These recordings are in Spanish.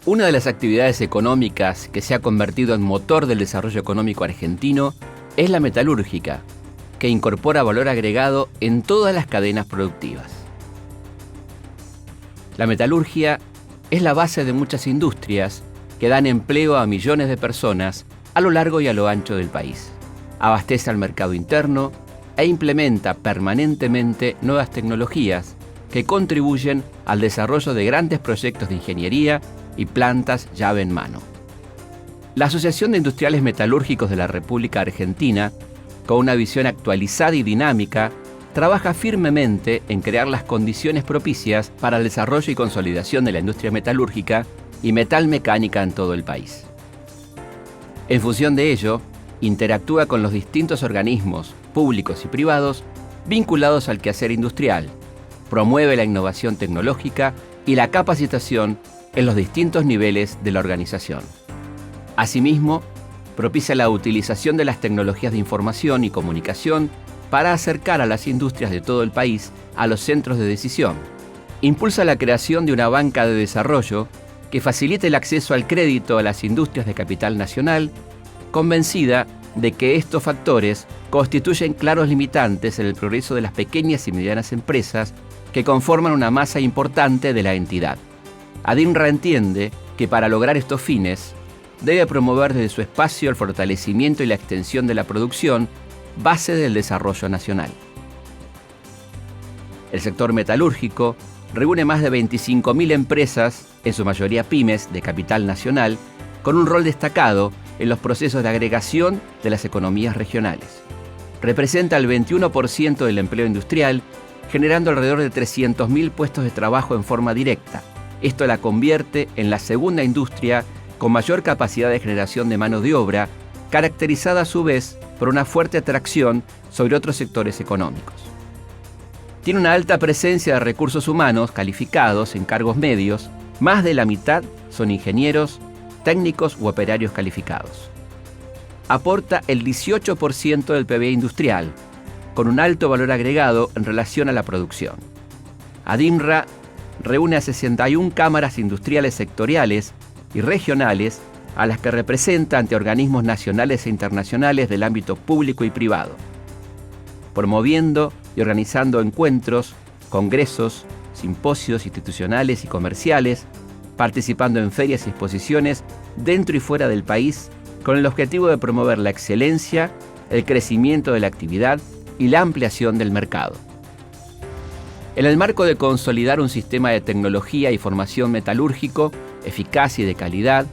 Una de las actividades económicas que se ha convertido en motor del desarrollo económico argentino es la metalúrgica, que incorpora valor agregado en todas las cadenas productivas. La metalurgia es la base de muchas industrias que dan empleo a millones de personas a lo largo y a lo ancho del país. Abastece al mercado interno e implementa permanentemente nuevas tecnologías que contribuyen al desarrollo de grandes proyectos de ingeniería y plantas llave en mano. La Asociación de Industriales Metalúrgicos de la República Argentina, con una visión actualizada y dinámica, trabaja firmemente en crear las condiciones propicias para el desarrollo y consolidación de la industria metalúrgica y metalmecánica en todo el país. En función de ello, interactúa con los distintos organismos públicos y privados vinculados al quehacer industrial, promueve la innovación tecnológica y la capacitación en los distintos niveles de la organización. Asimismo, propicia la utilización de las tecnologías de información y comunicación para acercar a las industrias de todo el país a los centros de decisión. Impulsa la creación de una banca de desarrollo que facilite el acceso al crédito a las industrias de capital nacional, convencida de que estos factores constituyen claros limitantes en el progreso de las pequeñas y medianas empresas que conforman una masa importante de la entidad. ADINRA entiende que para lograr estos fines, debe promover desde su espacio el fortalecimiento y la extensión de la producción, base del desarrollo nacional. El sector metalúrgico reúne más de 25.000 empresas, en su mayoría pymes de capital nacional, con un rol destacado en los procesos de agregación de las economías regionales. Representa el 21% del empleo industrial, generando alrededor de 300.000 puestos de trabajo en forma directa. Esto la convierte en la segunda industria con mayor capacidad de generación de mano de obra, caracterizada a su vez por una fuerte atracción sobre otros sectores económicos. Tiene una alta presencia de recursos humanos calificados en cargos medios, más de la mitad son ingenieros, técnicos u operarios calificados. Aporta el 18% del PBI industrial, con un alto valor agregado en relación a la producción. ADINRA reúne a 61 cámaras industriales sectoriales y regionales a las que representa ante organismos nacionales e internacionales del ámbito público y privado, promoviendo y organizando encuentros, congresos, simposios institucionales y comerciales, participando en ferias y exposiciones dentro y fuera del país con el objetivo de promover la excelencia, el crecimiento de la actividad y la ampliación del mercado. En el marco de consolidar un sistema de tecnología y formación metalúrgico eficaz y de calidad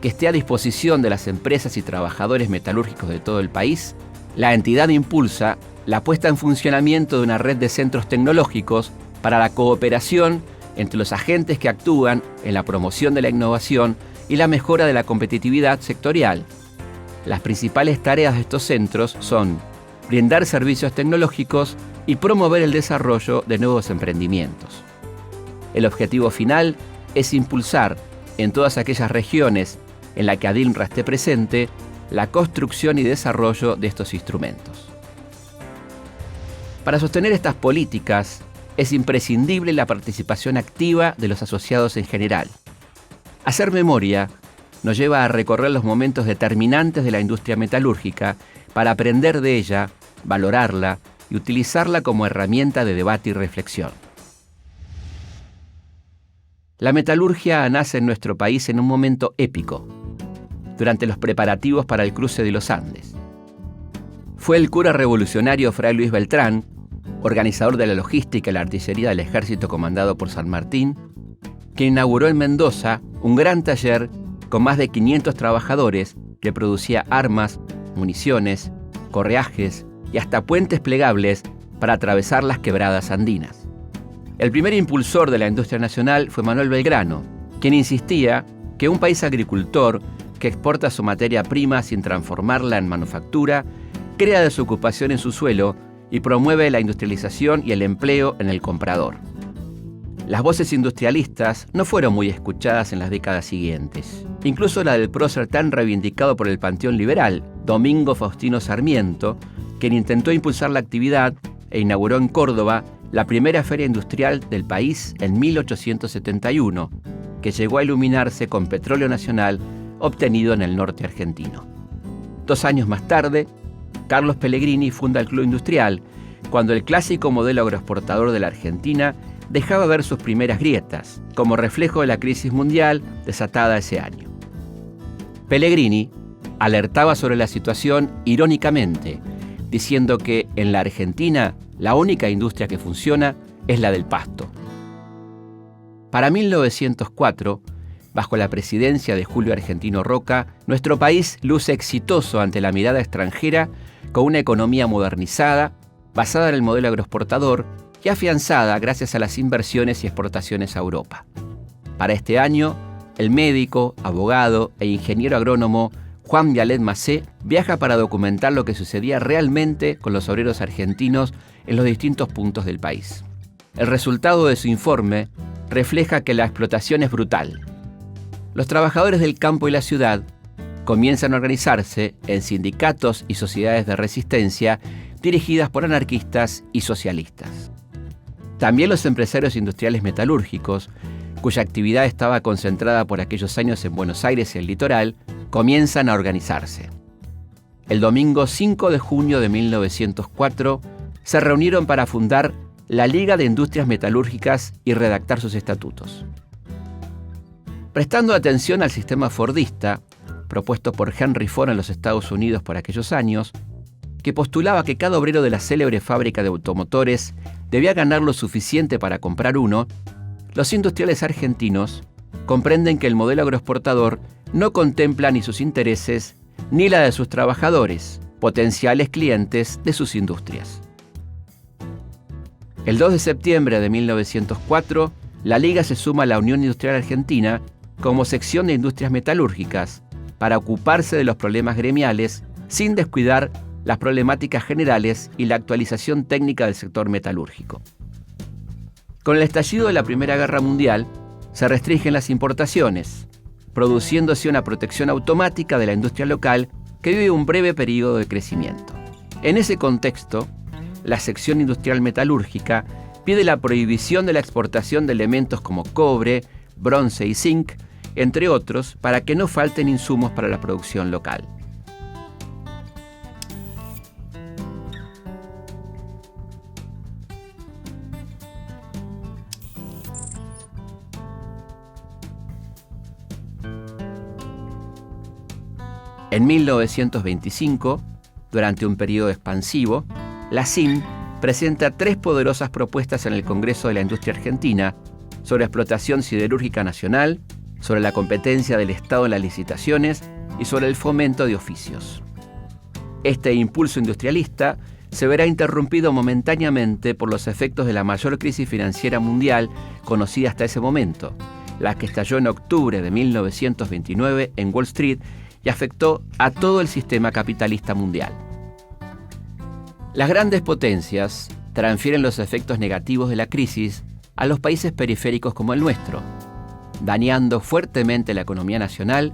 que esté a disposición de las empresas y trabajadores metalúrgicos de todo el país, la entidad impulsa la puesta en funcionamiento de una red de centros tecnológicos para la cooperación entre los agentes que actúan en la promoción de la innovación y la mejora de la competitividad sectorial. Las principales tareas de estos centros son brindar servicios tecnológicos y promover el desarrollo de nuevos emprendimientos. El objetivo final es impulsar en todas aquellas regiones en las que ADINRA esté presente la construcción y desarrollo de estos instrumentos. Para sostener estas políticas es imprescindible la participación activa de los asociados en general. Hacer memoria nos lleva a recorrer los momentos determinantes de la industria metalúrgica para aprender de ella, valorarla y utilizarla como herramienta de debate y reflexión. La metalurgia nace en nuestro país en un momento épico, durante los preparativos para el cruce de los Andes. Fue el cura revolucionario Fray Luis Beltrán, organizador de la logística y la artillería del ejército comandado por San Martín, quien inauguró en Mendoza un gran taller con más de 500 trabajadores que producía armas, municiones, correajes y hasta puentes plegables para atravesar las quebradas andinas. El primer impulsor de la industria nacional fue Manuel Belgrano, quien insistía que un país agricultor que exporta su materia prima sin transformarla en manufactura, crea desocupación en su suelo y promueve la industrialización y el empleo en el comprador. Las voces industrialistas no fueron muy escuchadas en las décadas siguientes. Incluso la del prócer tan reivindicado por el panteón liberal, Domingo Faustino Sarmiento, quien intentó impulsar la actividad e inauguró en Córdoba la primera feria industrial del país en 1871, que llegó a iluminarse con petróleo nacional obtenido en el norte argentino. 2 años más tarde, Carlos Pellegrini funda el Club Industrial, cuando el clásico modelo agroexportador de la Argentina dejaba ver sus primeras grietas, como reflejo de la crisis mundial desatada ese año. Pellegrini alertaba sobre la situación irónicamente, diciendo que en la Argentina la única industria que funciona es la del pasto. Para 1904, bajo la presidencia de Julio Argentino Roca, nuestro país luce exitoso ante la mirada extranjera con una economía modernizada, basada en el modelo agroexportador y afianzada gracias a las inversiones y exportaciones a Europa. Para este año, el médico, abogado e ingeniero agrónomo Juan Vialet Macé viaja para documentar lo que sucedía realmente con los obreros argentinos en los distintos puntos del país. El resultado de su informe refleja que la explotación es brutal. Los trabajadores del campo y la ciudad comienzan a organizarse en sindicatos y sociedades de resistencia dirigidas por anarquistas y socialistas. También los empresarios industriales metalúrgicos, cuya actividad estaba concentrada por aquellos años en Buenos Aires y el litoral, comienzan a organizarse. El domingo 5 de junio de 1904 se reunieron para fundar la Liga de Industrias Metalúrgicas y redactar sus estatutos. Prestando atención al sistema fordista, propuesto por Henry Ford en los Estados Unidos por aquellos años, que postulaba que cada obrero de la célebre fábrica de automotores debía ganar lo suficiente para comprar uno, los industriales argentinos comprenden que el modelo agroexportador no contempla ni sus intereses ni la de sus trabajadores, potenciales clientes de sus industrias. El 2 de septiembre de 1904, la Liga se suma a la Unión Industrial Argentina como sección de industrias metalúrgicas para ocuparse de los problemas gremiales sin descuidar las problemáticas generales y la actualización técnica del sector metalúrgico. Con el estallido de la Primera Guerra Mundial, se restringen las importaciones, produciéndose una protección automática de la industria local que vive un breve periodo de crecimiento. En ese contexto, la sección industrial metalúrgica pide la prohibición de la exportación de elementos como cobre, bronce y zinc, entre otros, para que no falten insumos para la producción local. En 1925, durante un periodo expansivo, la CIM presenta 3 poderosas propuestas en el Congreso de la Industria Argentina sobre explotación siderúrgica nacional, sobre la competencia del Estado en las licitaciones y sobre el fomento de oficios. Este impulso industrialista se verá interrumpido momentáneamente por los efectos de la mayor crisis financiera mundial conocida hasta ese momento, la que estalló en octubre de 1929 en Wall Street y afectó a todo el sistema capitalista mundial. Las grandes potencias transfieren los efectos negativos de la crisis a los países periféricos como el nuestro, dañando fuertemente la economía nacional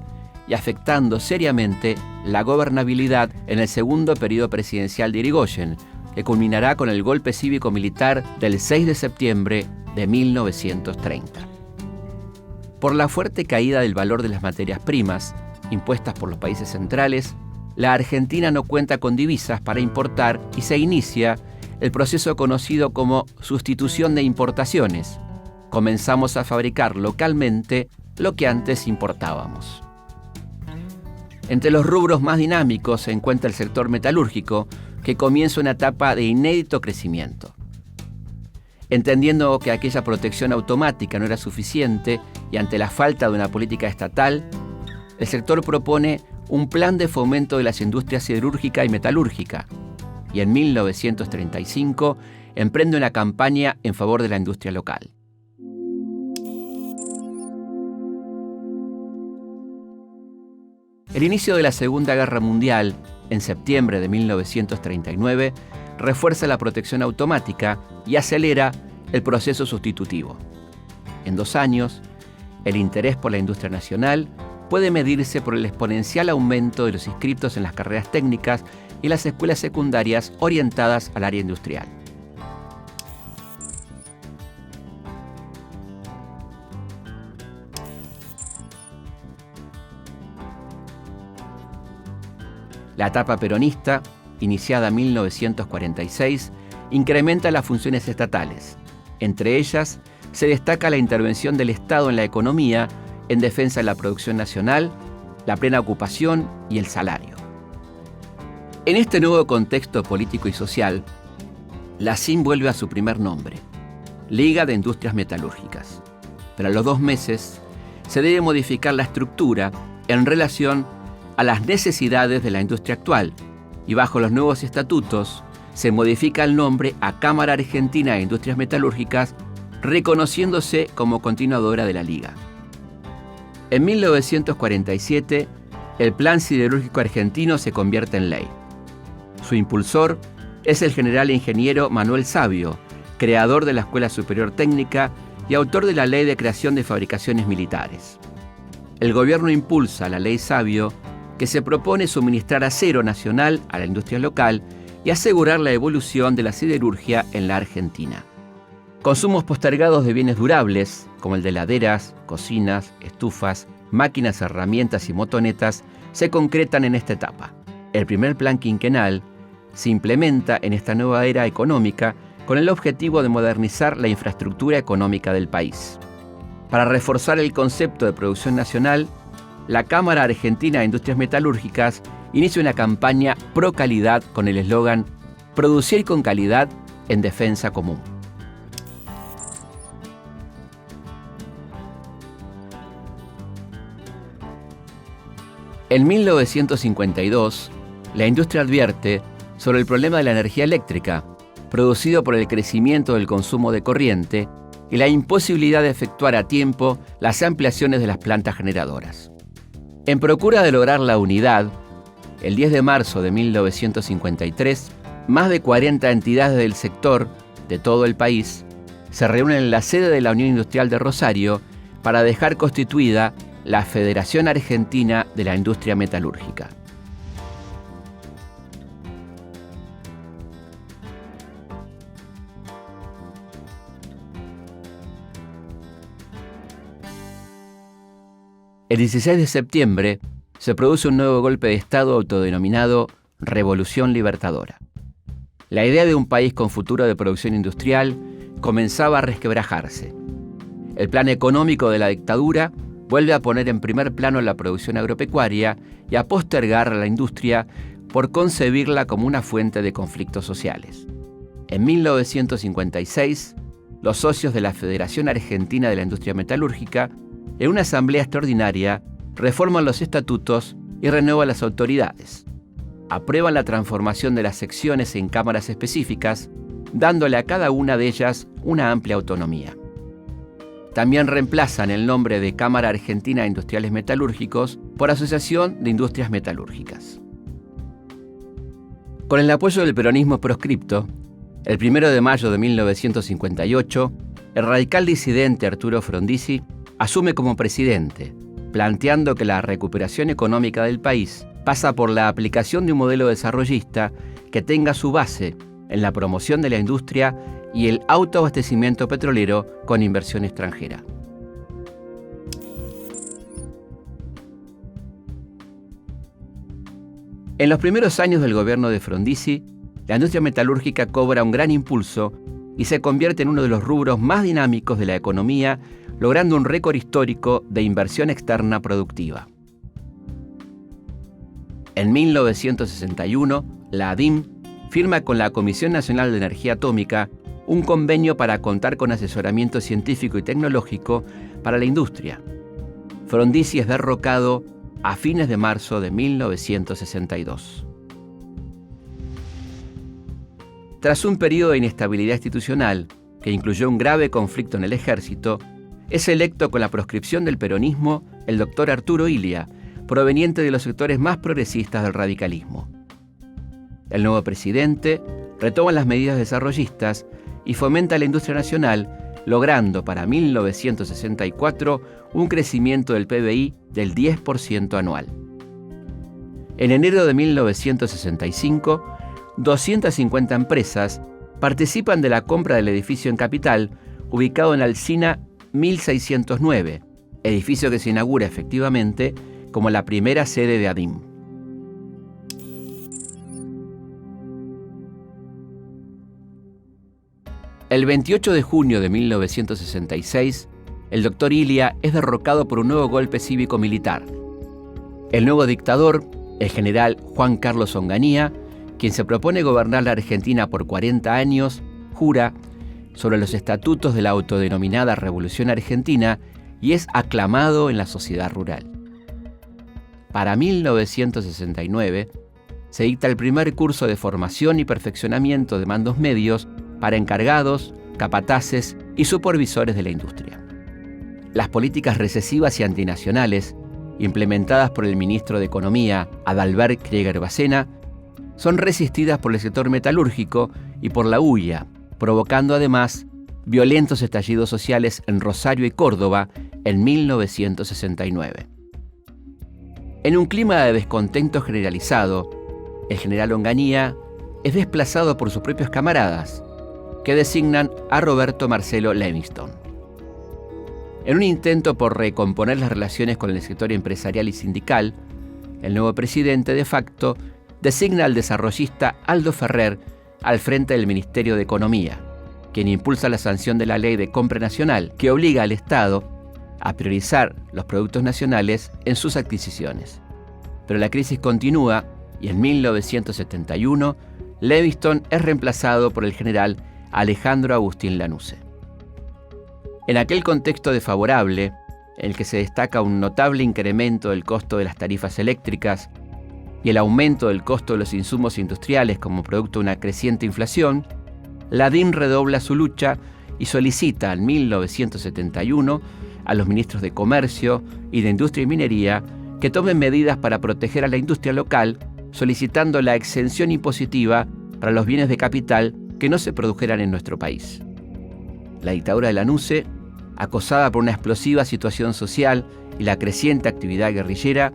y afectando seriamente la gobernabilidad en el segundo periodo presidencial de Irigoyen, que culminará con el golpe cívico-militar del 6 de septiembre de 1930. Por la fuerte caída del valor de las materias primas, impuestas por los países centrales, la Argentina no cuenta con divisas para importar y se inicia el proceso conocido como sustitución de importaciones. Comenzamos a fabricar localmente lo que antes importábamos. Entre los rubros más dinámicos se encuentra el sector metalúrgico, que comienza una etapa de inédito crecimiento. Entendiendo que aquella protección automática no era suficiente y ante la falta de una política estatal, el sector propone un plan de fomento de las industrias siderúrgica y metalúrgica, y en 1935 emprende una campaña en favor de la industria local. El inicio de la Segunda Guerra Mundial, en septiembre de 1939, refuerza la protección automática y acelera el proceso sustitutivo. En 2 años, el interés por la industria nacional puede medirse por el exponencial aumento de los inscriptos en las carreras técnicas y las escuelas secundarias orientadas al área industrial. La etapa peronista, iniciada en 1946, incrementa las funciones estatales. Entre ellas, se destaca la intervención del Estado en la economía en defensa de la producción nacional, la plena ocupación y el salario. En este nuevo contexto político y social, la SIM vuelve a su primer nombre, Liga de Industrias Metalúrgicas. Pero a los 2 meses se debe modificar la estructura en relación a las necesidades de la industria actual y bajo los nuevos estatutos se modifica el nombre a Cámara Argentina de Industrias Metalúrgicas, reconociéndose como continuadora de la Liga. En 1947, el Plan Siderúrgico Argentino se convierte en ley. Su impulsor es el general ingeniero Manuel Savio, creador de la Escuela Superior Técnica y autor de la Ley de Creación de Fabricaciones Militares. El gobierno impulsa la Ley Savio, que se propone suministrar acero nacional a la industria local y asegurar la evolución de la siderurgia en la Argentina. Consumos postergados de bienes durables, como el de heladeras, cocinas, estufas, máquinas, herramientas y motonetas, se concretan en esta etapa. El primer plan quinquenal se implementa en esta nueva era económica con el objetivo de modernizar la infraestructura económica del país. Para reforzar el concepto de producción nacional, la Cámara Argentina de Industrias Metalúrgicas inicia una campaña pro calidad con el eslogan "Producir con calidad en defensa común". En 1952, la industria advierte sobre el problema de la energía eléctrica, producido por el crecimiento del consumo de corriente y la imposibilidad de efectuar a tiempo las ampliaciones de las plantas generadoras. En procura de lograr la unidad, el 10 de marzo de 1953, más de 40 entidades del sector de todo el país se reúnen en la sede de la Unión Industrial de Rosario para dejar constituida la Federación Argentina de la Industria Metalúrgica. El 16 de septiembre se produce un nuevo golpe de Estado autodenominado Revolución Libertadora. La idea de un país con futuro de producción industrial comenzaba a resquebrajarse. El plan económico de la dictadura vuelve a poner en primer plano la producción agropecuaria y a postergar a la industria por concebirla como una fuente de conflictos sociales. En 1956, los socios de la Federación Argentina de la Industria Metalúrgica, en una asamblea extraordinaria, reforman los estatutos y renuevan las autoridades. Aprueban la transformación de las secciones en cámaras específicas, dándole a cada una de ellas una amplia autonomía. También reemplazan el nombre de Cámara Argentina de Industriales Metalúrgicos por Asociación de Industrias Metalúrgicas. Con el apoyo del peronismo proscripto, el 1 de mayo de 1958, el radical disidente Arturo Frondizi asume como presidente, planteando que la recuperación económica del país pasa por la aplicación de un modelo desarrollista que tenga su base en la promoción de la industria y el autoabastecimiento petrolero con inversión extranjera. En los primeros años del gobierno de Frondizi, la industria metalúrgica cobra un gran impulso y se convierte en uno de los rubros más dinámicos de la economía, logrando un récord histórico de inversión externa productiva. En 1961, la ADIM firma con la Comisión Nacional de Energía Atómica un convenio para contar con asesoramiento científico y tecnológico para la industria. Frondizi es derrocado a fines de marzo de 1962. Tras un periodo de inestabilidad institucional, que incluyó un grave conflicto en el ejército, es electo con la proscripción del peronismo el doctor Arturo Illia, proveniente de los sectores más progresistas del radicalismo. El nuevo presidente retoma las medidas desarrollistas y fomenta la industria nacional, logrando para 1964 un crecimiento del PBI del 10% anual. En enero de 1965, 250 empresas participan de la compra del edificio en Capital, ubicado en Alsina 1609, edificio que se inaugura efectivamente como la primera sede de ADIM. El 28 de junio de 1966, el doctor Ilia es derrocado por un nuevo golpe cívico-militar. El nuevo dictador, el general Juan Carlos Onganía, quien se propone gobernar la Argentina por 40 años, jura sobre los estatutos de la autodenominada Revolución Argentina y es aclamado en la sociedad rural. Para 1969, se dicta el primer curso de formación y perfeccionamiento de mandos medios para encargados, capataces y supervisores de la industria. Las políticas recesivas y antinacionales, implementadas por el ministro de Economía, Adalbert Krieger Bacena, son resistidas por el sector metalúrgico y por la UIA, provocando además violentos estallidos sociales en Rosario y Córdoba en 1969. En un clima de descontento generalizado, el general Onganía es desplazado por sus propios camaradas, que designan a Roberto Marcelo Levingston. En un intento por recomponer las relaciones con el sector empresarial y sindical, el nuevo presidente de facto designa al desarrollista Aldo Ferrer al frente del Ministerio de Economía, quien impulsa la sanción de la Ley de Compra Nacional, que obliga al Estado a priorizar los productos nacionales en sus adquisiciones. Pero la crisis continúa y en 1971 Levingston es reemplazado por el general Alejandro Agustín Lanusse. En aquel contexto desfavorable, en el que se destaca un notable incremento del costo de las tarifas eléctricas y el aumento del costo de los insumos industriales como producto de una creciente inflación, la DIN redobla su lucha y solicita en 1971 a los ministros de Comercio y de Industria y Minería que tomen medidas para proteger a la industria local, solicitando la exención impositiva para los bienes de capital que no se produjeran en nuestro país. La dictadura de Lanusse, acosada por una explosiva situación social y la creciente actividad guerrillera,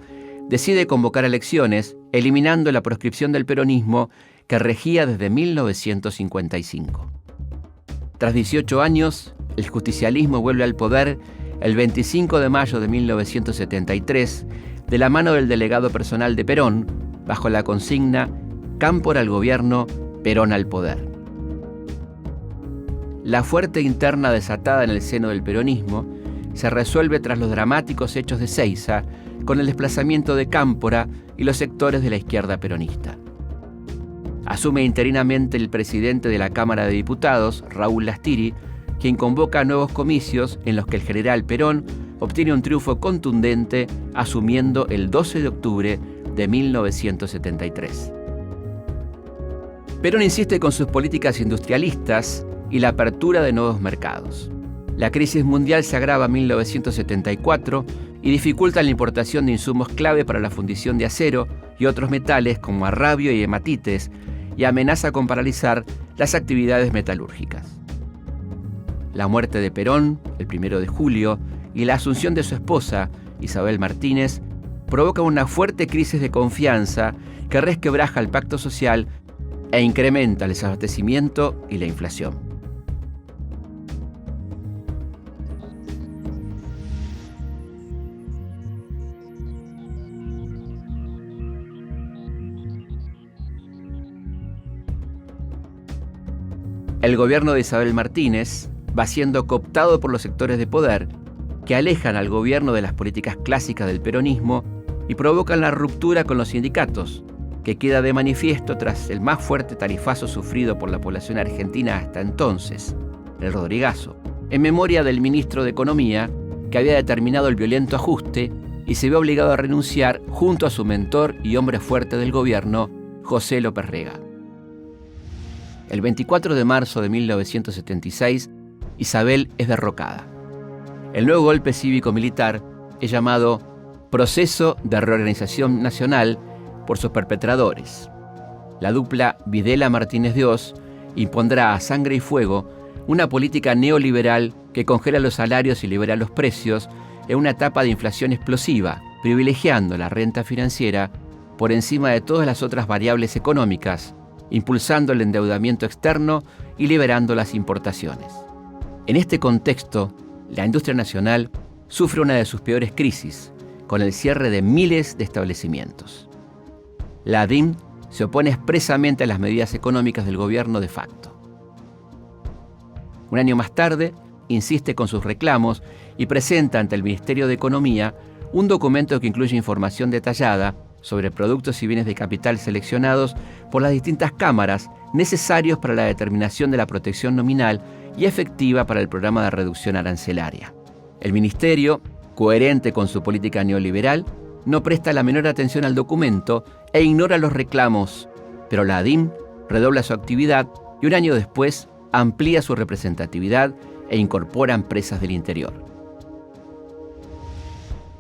decide convocar elecciones, eliminando la proscripción del peronismo que regía desde 1955. Tras 18 años, el justicialismo vuelve al poder el 25 de mayo de 1973, de la mano del delegado personal de Perón, bajo la consigna «Cámpora al gobierno, Perón al poder». La fuerte interna desatada en el seno del peronismo se resuelve tras los dramáticos hechos de Seiza, con el desplazamiento de Cámpora y los sectores de la izquierda peronista. Asume interinamente el presidente de la Cámara de Diputados, Raúl Lastiri, quien convoca nuevos comicios en los que el general Perón obtiene un triunfo contundente, asumiendo el 12 de octubre de 1973. Perón insiste con sus políticas industrialistas y la apertura de nuevos mercados. La crisis mundial se agrava en 1974 y dificulta la importación de insumos clave para la fundición de acero y otros metales como arrabio y hematites, y amenaza con paralizar las actividades metalúrgicas. La muerte de Perón, el 1 de julio, y la asunción de su esposa, Isabel Martínez, provoca una fuerte crisis de confianza que resquebraja el pacto social e incrementa el desabastecimiento y la inflación. El gobierno de Isabel Martínez va siendo cooptado por los sectores de poder que alejan al gobierno de las políticas clásicas del peronismo y provocan la ruptura con los sindicatos, que queda de manifiesto tras el más fuerte tarifazo sufrido por la población argentina hasta entonces, el Rodrigazo, en memoria del ministro de Economía, que había determinado el violento ajuste y se vio obligado a renunciar junto a su mentor y hombre fuerte del gobierno, José López Rega. El 24 de marzo de 1976, Isabel es derrocada. El nuevo golpe cívico-militar es llamado Proceso de Reorganización Nacional por sus perpetradores. La dupla Videla-Martínez de Hoz impondrá a sangre y fuego una política neoliberal que congela los salarios y libera los precios en una etapa de inflación explosiva, privilegiando la renta financiera por encima de todas las otras variables económicas, impulsando el endeudamiento externo y liberando las importaciones. En este contexto, la industria nacional sufre una de sus peores crisis, con el cierre de miles de establecimientos. La DIN se opone expresamente a las medidas económicas del gobierno de facto. Un año más tarde, insiste con sus reclamos y presenta ante el Ministerio de Economía un documento que incluye información detallada sobre productos y bienes de capital seleccionados por las distintas cámaras necesarios para la determinación de la protección nominal y efectiva para el programa de reducción arancelaria. El Ministerio, coherente con su política neoliberal, no presta la menor atención al documento e ignora los reclamos, pero la ADIM redobla su actividad y un año después amplía su representatividad e incorpora empresas del interior.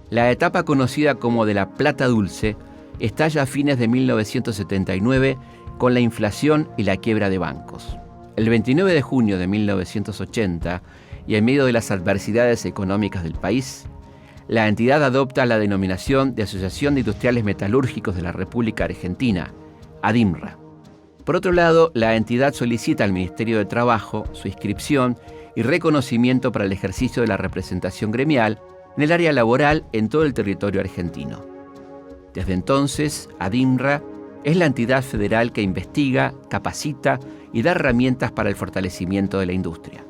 La etapa conocida como de la plata dulce estalla a fines de 1979 con la inflación y la quiebra de bancos. El 29 de junio de 1980, y en medio de las adversidades económicas del país, la entidad adopta la denominación de Asociación de Industriales Metalúrgicos de la República Argentina, ADIMRA. Por otro lado, la entidad solicita al Ministerio de Trabajo su inscripción y reconocimiento para el ejercicio de la representación gremial en el área laboral en todo el territorio argentino. Desde entonces, ADIMRA es la entidad federal que investiga, capacita y da herramientas para el fortalecimiento de la industria.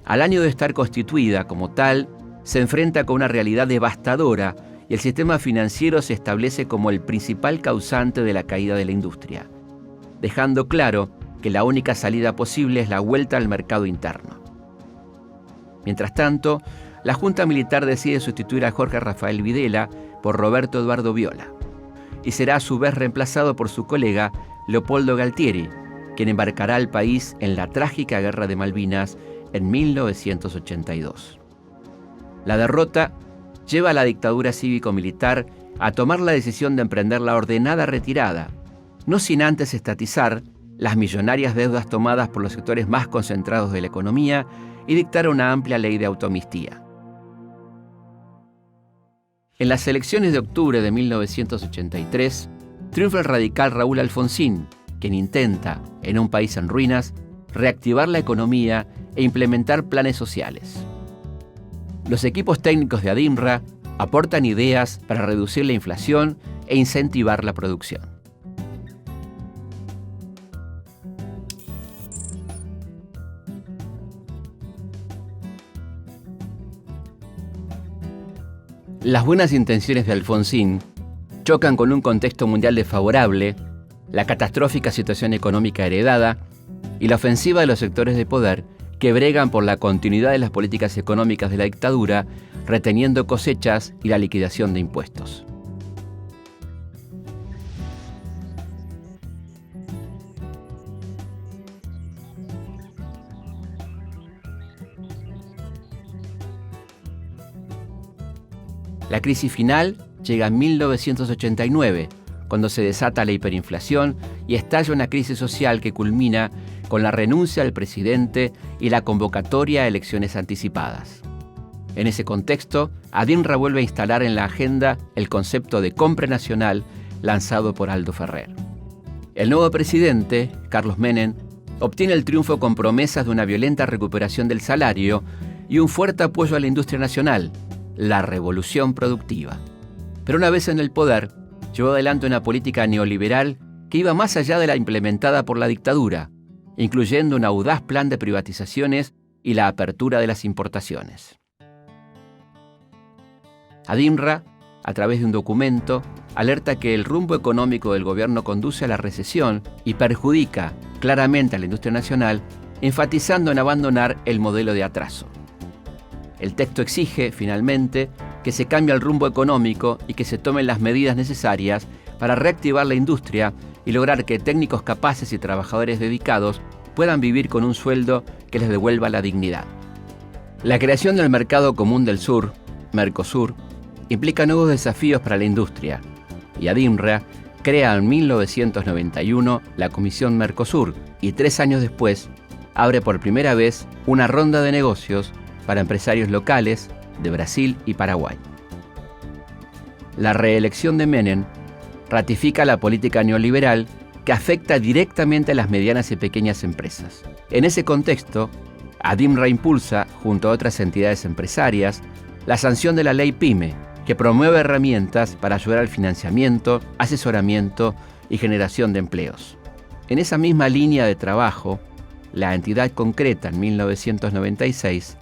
Al año de estar constituida como tal, se enfrenta con una realidad devastadora y el sistema financiero se establece como el principal causante de la caída de la industria, dejando claro que la única salida posible es la vuelta al mercado interno. Mientras tanto, la Junta Militar decide sustituir a Jorge Rafael Videla por Roberto Eduardo Viola, y será a su vez reemplazado por su colega Leopoldo Galtieri, quien embarcará al país en la trágica Guerra de Malvinas en 1982. La derrota lleva a la dictadura cívico-militar a tomar la decisión de emprender la ordenada retirada, no sin antes estatizar las millonarias deudas tomadas por los sectores más concentrados de la economía y dictar una amplia ley de autoamnistía. En las elecciones de octubre de 1983, triunfa el radical Raúl Alfonsín, quien intenta, en un país en ruinas, reactivar la economía e implementar planes sociales. Los equipos técnicos de ADIMRA aportan ideas para reducir la inflación e incentivar la producción. Las buenas intenciones de Alfonsín chocan con un contexto mundial desfavorable, la catastrófica situación económica heredada y la ofensiva de los sectores de poder que bregan por la continuidad de las políticas económicas de la dictadura, reteniendo cosechas y la liquidación de impuestos. La crisis final llega en 1989, cuando se desata la hiperinflación y estalla una crisis social que culmina con la renuncia del presidente y la convocatoria a elecciones anticipadas. En ese contexto, ADIMRA vuelve a instalar en la agenda el concepto de compra nacional lanzado por Aldo Ferrer. El nuevo presidente, Carlos Menem, obtiene el triunfo con promesas de una violenta recuperación del salario y un fuerte apoyo a la industria nacional, la revolución productiva. Pero una vez en el poder, llevó adelante una política neoliberal que iba más allá de la implementada por la dictadura, incluyendo un audaz plan de privatizaciones y la apertura de las importaciones. ADIMRA, a través de un documento, alerta que el rumbo económico del gobierno conduce a la recesión y perjudica claramente a la industria nacional, enfatizando en abandonar el modelo de atraso. El texto exige, finalmente, que se cambie el rumbo económico y que se tomen las medidas necesarias para reactivar la industria y lograr que técnicos capaces y trabajadores dedicados puedan vivir con un sueldo que les devuelva la dignidad. La creación del Mercado Común del Sur, Mercosur, implica nuevos desafíos para la industria, y ADIMRA crea en 1991 la Comisión Mercosur y 3 años después abre por primera vez una ronda de negocios para empresarios locales de Brasil y Paraguay. La reelección de Menem ratifica la política neoliberal que afecta directamente a las medianas y pequeñas empresas. En ese contexto, ADIMRA impulsa, junto a otras entidades empresarias, la sanción de la Ley PYME, que promueve herramientas para ayudar al financiamiento, asesoramiento y generación de empleos. En esa misma línea de trabajo, la entidad concreta en 1996,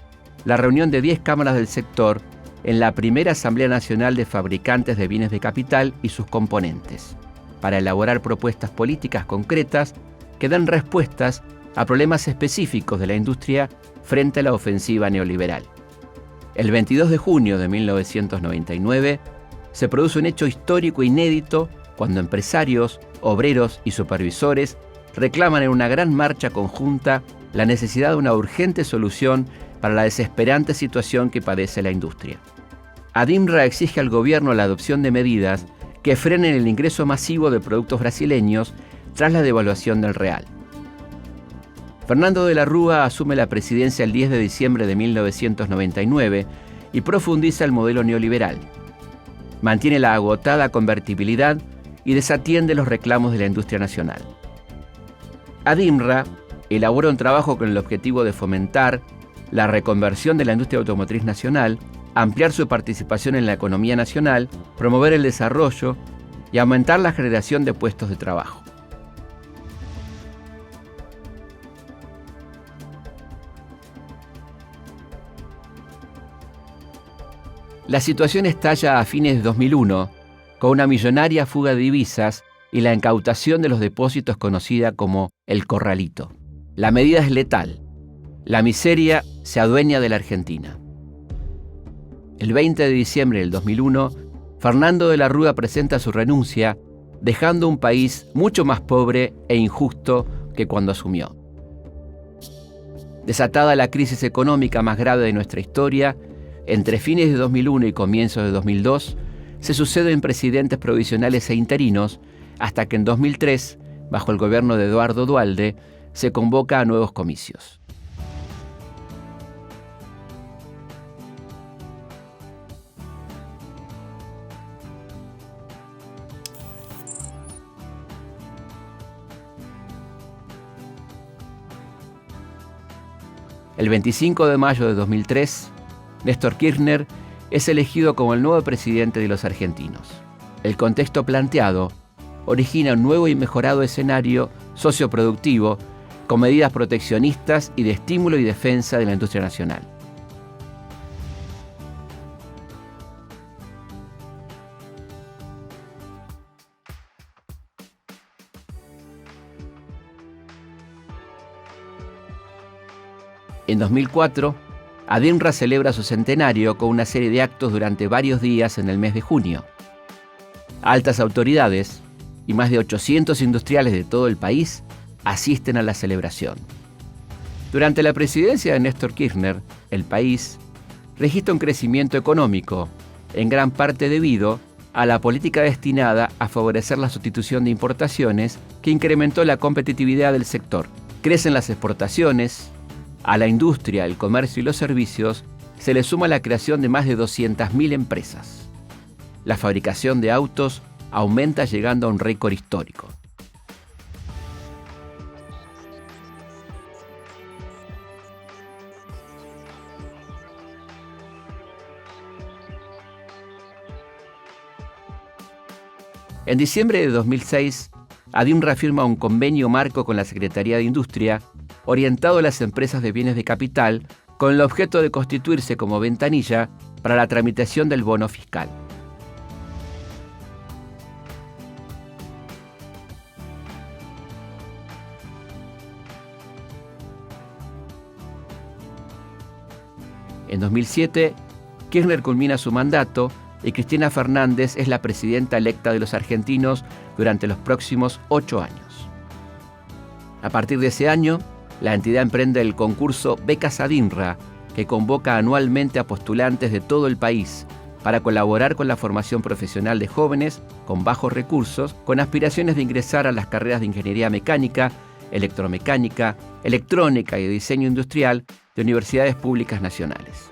la reunión de 10 cámaras del sector en la primera Asamblea Nacional de Fabricantes de Bienes de Capital y sus componentes, para elaborar propuestas políticas concretas que den respuestas a problemas específicos de la industria frente a la ofensiva neoliberal. El 22 de junio de 1999 se produce un hecho histórico inédito cuando empresarios, obreros y supervisores reclaman en una gran marcha conjunta la necesidad de una urgente solución para la desesperante situación que padece la industria. Adinra exige al gobierno la adopción de medidas que frenen el ingreso masivo de productos brasileños tras la devaluación del real. Fernando de la Rúa asume la presidencia el 10 de diciembre de 1999 y profundiza el modelo neoliberal. Mantiene la agotada convertibilidad y desatiende los reclamos de la industria nacional. Adinra elabora un trabajo con el objetivo de fomentar la reconversión de la industria automotriz nacional, ampliar su participación en la economía nacional, promover el desarrollo y aumentar la generación de puestos de trabajo. La situación estalla a fines de 2001 con una millonaria fuga de divisas y la incautación de los depósitos conocida como el corralito. La medida es letal. La miseria se adueña de la Argentina. El 20 de diciembre del 2001, Fernando de la Rúa presenta su renuncia, dejando un país mucho más pobre e injusto que cuando asumió. Desatada la crisis económica más grave de nuestra historia, entre fines de 2001 y comienzos de 2002, se suceden presidentes provisionales e interinos, hasta que en 2003, bajo el gobierno de Eduardo Duhalde, se convoca a nuevos comicios. El 25 de mayo de 2003, Néstor Kirchner es elegido como el nuevo presidente de los argentinos. El contexto planteado origina un nuevo y mejorado escenario socioproductivo con medidas proteccionistas y de estímulo y defensa de la industria nacional. En 2004, Adinra celebra su centenario con una serie de actos durante varios días en el mes de junio. Altas autoridades y más de 800 industriales de todo el país asisten a la celebración. Durante la presidencia de Néstor Kirchner, el país registra un crecimiento económico, en gran parte debido a la política destinada a favorecer la sustitución de importaciones que incrementó la competitividad del sector. Crecen las exportaciones. A la industria, el comercio y los servicios se le suma la creación de más de 200.000 empresas. La fabricación de autos aumenta llegando a un récord histórico. En diciembre de 2006, Adinra firma un convenio marco con la Secretaría de Industria orientado a las empresas de bienes de capital con el objeto de constituirse como ventanilla para la tramitación del bono fiscal. En 2007, Kirchner culmina su mandato y Cristina Fernández es la presidenta electa de los argentinos durante los próximos 8 años. A partir de ese año, la entidad emprende el concurso Becas Adinra, que convoca anualmente a postulantes de todo el país para colaborar con la formación profesional de jóvenes con bajos recursos, con aspiraciones de ingresar a las carreras de ingeniería mecánica, electromecánica, electrónica y diseño industrial de universidades públicas nacionales.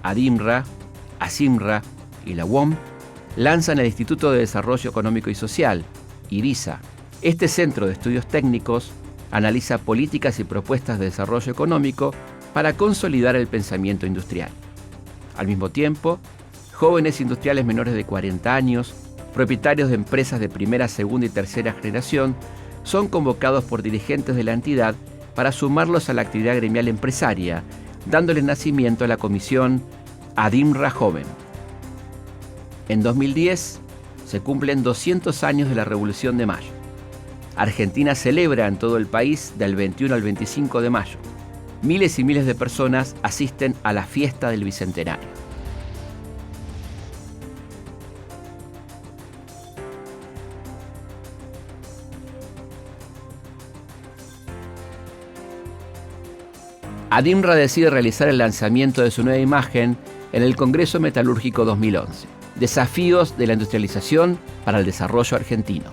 Adinra, Asimra y la UOM lanzan el Instituto de Desarrollo Económico y Social, IDISA. Este centro de estudios técnicos, analiza políticas y propuestas de desarrollo económico para consolidar el pensamiento industrial. Al mismo tiempo, jóvenes industriales menores de 40 años, propietarios de empresas de primera, segunda y tercera generación, son convocados por dirigentes de la entidad para sumarlos a la actividad gremial empresaria, dándoles nacimiento a la comisión Adinra Joven. En 2010 se cumplen 200 años de la Revolución de Mayo. Argentina celebra en todo el país del 21 al 25 de mayo. Miles y miles de personas asisten a la fiesta del Bicentenario. Adinra decide realizar el lanzamiento de su nueva imagen en el Congreso Metalúrgico 2011. Desafíos de la industrialización para el desarrollo argentino.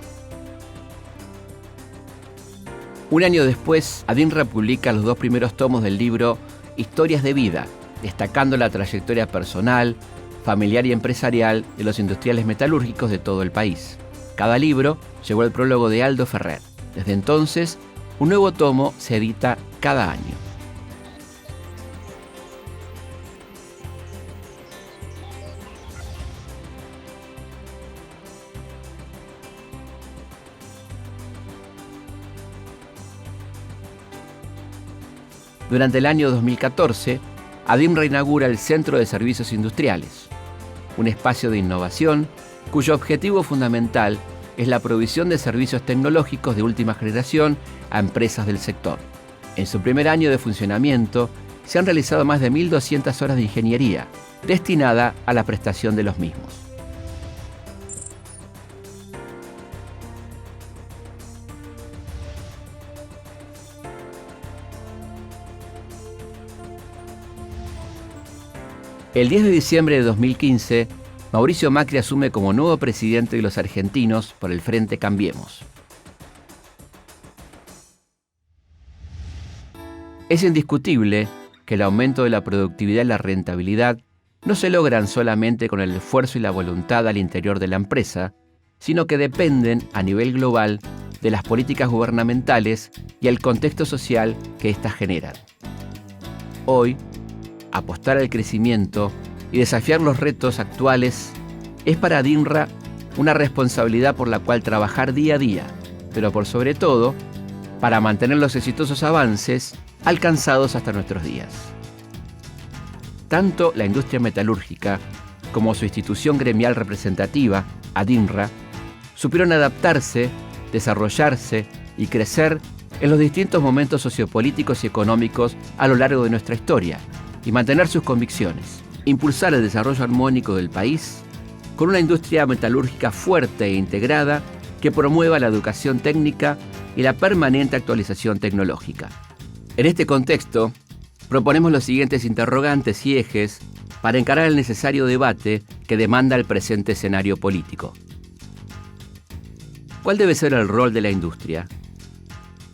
Un año después, Adinra publica los 2 primeros tomos del libro Historias de Vida, destacando la trayectoria personal, familiar y empresarial de los industriales metalúrgicos de todo el país. Cada libro llevó el prólogo de Aldo Ferrer. Desde entonces, un nuevo tomo se edita cada año. Durante el año 2014, Adinra inaugura el Centro de Servicios Industriales, un espacio de innovación cuyo objetivo fundamental es la provisión de servicios tecnológicos de última generación a empresas del sector. En su primer año de funcionamiento, se han realizado más de 1.200 horas de ingeniería, destinada a la prestación de los mismos. El 10 de diciembre de 2015, Mauricio Macri asume como nuevo presidente de los argentinos por el Frente Cambiemos. Es indiscutible que el aumento de la productividad y la rentabilidad no se logran solamente con el esfuerzo y la voluntad al interior de la empresa, sino que dependen a nivel global de las políticas gubernamentales y el contexto social que éstas generan. Hoy, apostar al crecimiento y desafiar los retos actuales es para Adinra una responsabilidad por la cual trabajar día a día, pero por sobre todo, para mantener los exitosos avances alcanzados hasta nuestros días. Tanto la industria metalúrgica como su institución gremial representativa, Adinra, supieron adaptarse, desarrollarse y crecer en los distintos momentos sociopolíticos y económicos a lo largo de nuestra historia, y mantener sus convicciones, impulsar el desarrollo armónico del país con una industria metalúrgica fuerte e integrada que promueva la educación técnica y la permanente actualización tecnológica. En este contexto, proponemos los siguientes interrogantes y ejes para encarar el necesario debate que demanda el presente escenario político. ¿Cuál debe ser el rol de la industria?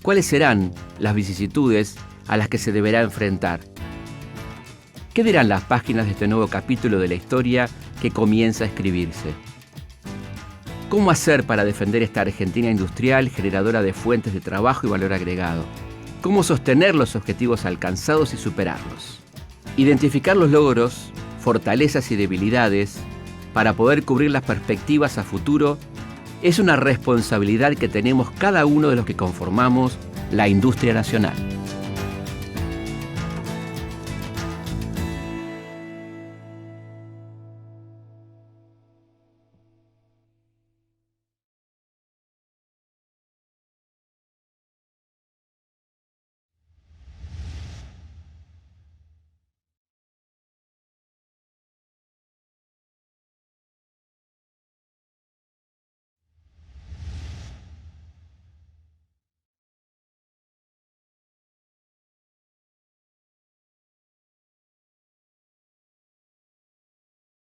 ¿Cuáles serán las vicisitudes a las que se deberá enfrentar? ¿Qué dirán las páginas de este nuevo capítulo de la historia que comienza a escribirse? ¿Cómo hacer para defender esta Argentina industrial generadora de fuentes de trabajo y valor agregado? ¿Cómo sostener los objetivos alcanzados y superarlos? Identificar los logros, fortalezas y debilidades para poder cubrir las perspectivas a futuro es una responsabilidad que tenemos cada uno de los que conformamos la industria nacional.